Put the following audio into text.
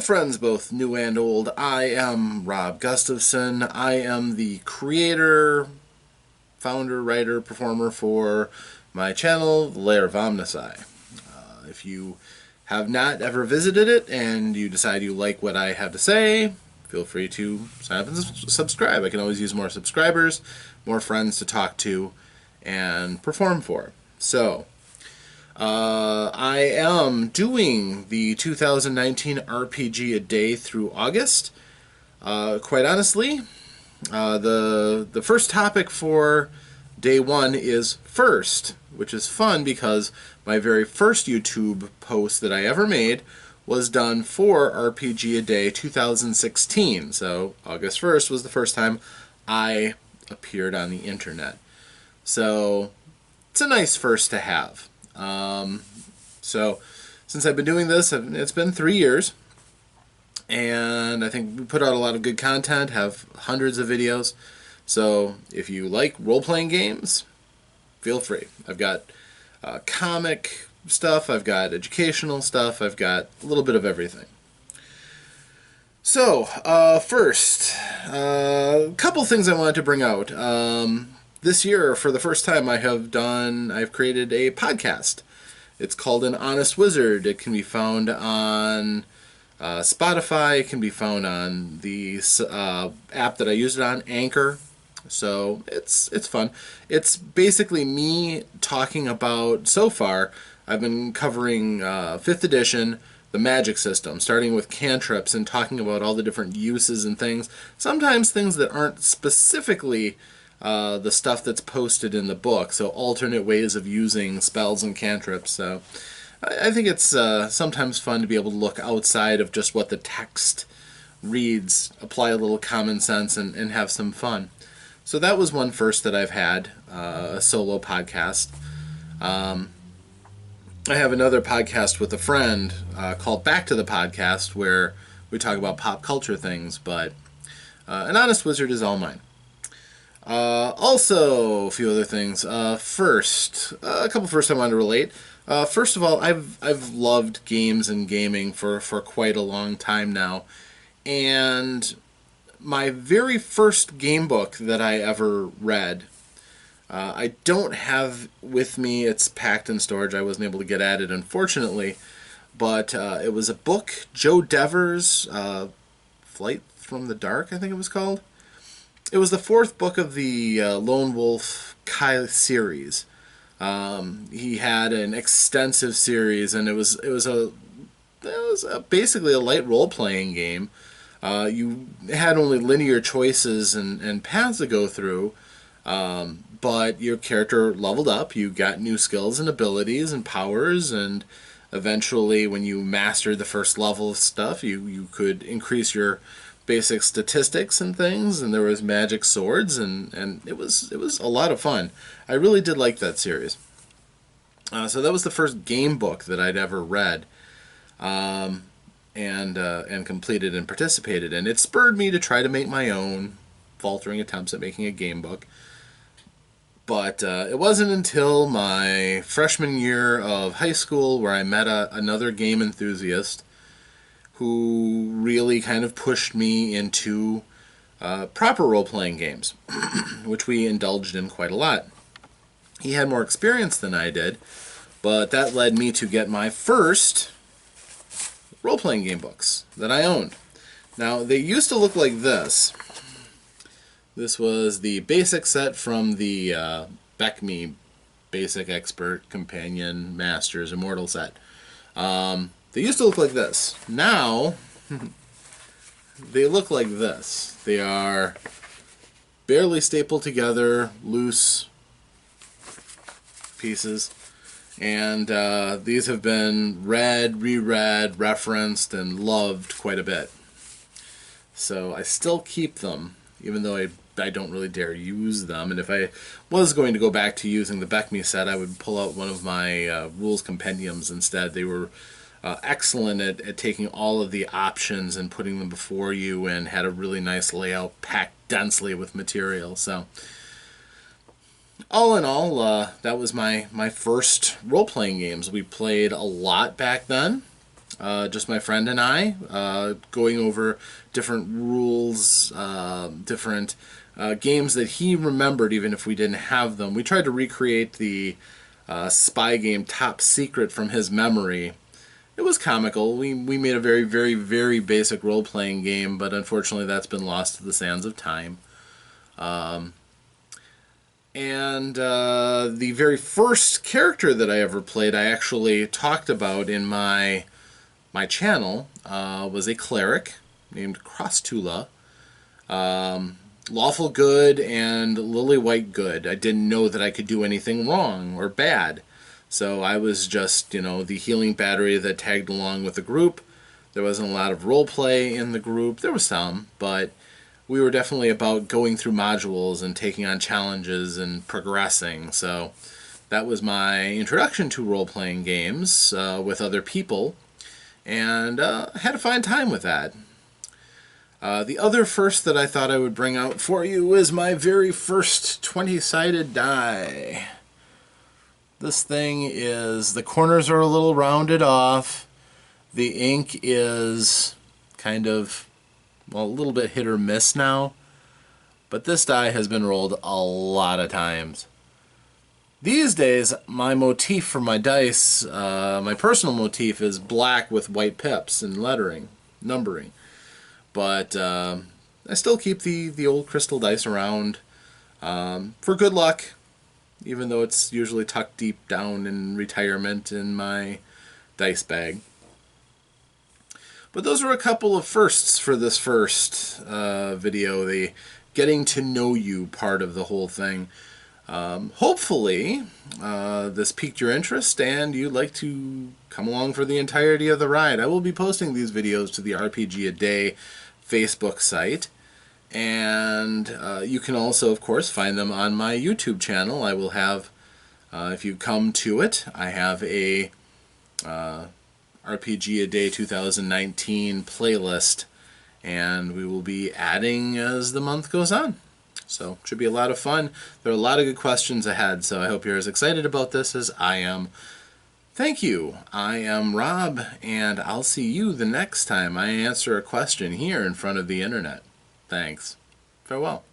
friends, both new and old. I am Rob Gustafson. I am the creator, founder, writer, performer for my channel, The Lair of OmnusI. If you have not ever visited it and you decide you like what I have to say, feel free to sign up and subscribe. I can always use more subscribers, more friends to talk to and perform for. So, I am doing the 2019 RPG a day through August. Quite honestly, the first topic for day one is first, which is fun because my very first YouTube post that I ever made was done for RPG a day 2016. So August 1st was the first time I appeared on the internet. So it's a nice first to have. So since I've been doing this, it's been 3 years, and I think we put out a lot of good content, have hundreds of videos. So if you like role-playing games, feel free. I've got comic stuff, I've got educational stuff, I've got a little bit of everything. So, first, a couple things I wanted to bring out. This year, for the first time, I've created a podcast. It's called An Honest Wizard. It can be found on Spotify. It can be found on the app that I used it on, Anchor. So it's fun. It's basically me talking about, so far, I've been covering 5th edition, the magic system, starting with cantrips and talking about all the different uses and things. Sometimes things that aren't specifically the stuff that's posted in the book, so alternate ways of using spells and cantrips. So I think it's sometimes fun to be able to look outside of just what the text reads, apply a little common sense, and have some fun. So that was one first that I've had, a solo podcast. I have another podcast with a friend called Back to the Podcast, where we talk about pop culture things, but An Honest Wizard is all mine. Also, a few other things. First, a couple first I wanted to relate. First of all, I've loved games and gaming for quite a long time now, and my very first game book that I ever read, I don't have with me. It's packed in storage. I wasn't able to get at it, unfortunately, but it was a book, Joe Devers' Flight from the Dark, I think it was called. It was the 4th book of the Lone Wolf Kai series. He had an extensive series, and it was basically a light role-playing game. You had only linear choices and paths to go through, but your character leveled up. You got new skills and abilities and powers, and eventually, when you mastered the first level of stuff, you could increase your basic statistics and things, and there was magic swords, and it was a lot of fun. I really did like that series. So that was the first game book that I'd ever read, and completed and participated in. It spurred me to try to make my own faltering attempts at making a game book. But it wasn't until my freshman year of high school where I met another game enthusiast who really kind of pushed me into proper role-playing games, which we indulged in quite a lot. He had more experience than I did, but that led me to get my first role-playing game books that I owned. Now, they used to look like this. This was the basic set from the Beck-Me Basic Expert Companion Masters Immortal set. They used to look like this. Now, they look like this. They are barely stapled together, loose pieces. And these have been read, reread, referenced, and loved quite a bit. So I still keep them, even though I don't really dare use them. And if I was going to go back to using the Beck-Me set, I would pull out one of my rules compendiums instead. They were excellent at taking all of the options and putting them before you, and had a really nice layout packed densely with material. So all in all, that was my first role-playing games. We played a lot back then. just my friend and I, going over different rules, different games that he remembered, even if we didn't have them. We tried to recreate the spy game Top Secret from his memory. It was comical. We made a very, very, very basic role-playing game, but unfortunately that's been lost to the sands of time. And the very first character that I ever played, I actually talked about in my channel, was a cleric named Crosstula. Lawful good and lily white good. I didn't know that I could do anything wrong or bad. So I was just, the healing battery that tagged along with the group. There wasn't a lot of role play in the group. There was some, but we were definitely about going through modules and taking on challenges and progressing. So that was my introduction to role-playing games with other people, and I had a fine time with that. The other first that I thought I would bring out for you is my very first 20-sided die. This thing is, the corners are a little rounded off. The ink is kind of, well, a little bit hit or miss now. But this die has been rolled a lot of times. These days, my motif for my dice, my personal motif, is black with white pips and lettering, numbering. But I still keep the old crystal dice around for good luck, even though it's usually tucked deep down in retirement in my dice bag. But those are a couple of firsts for this first video, the getting to know you part of the whole thing. Hopefully this piqued your interest and you'd like to come along for the entirety of the ride. I will be posting these videos to the RPG A Day Facebook site, and you can also, of course, find them on my YouTube channel. I will have, if you come to it, I have a RPG A Day 2019 playlist, and we will be adding as the month goes on. So it should be a lot of fun. There are a lot of good questions ahead, so I hope you're as excited about this as I am. Thank you. I am Rob, and I'll see you the next time I answer a question here in front of the internet. Thanks. Farewell.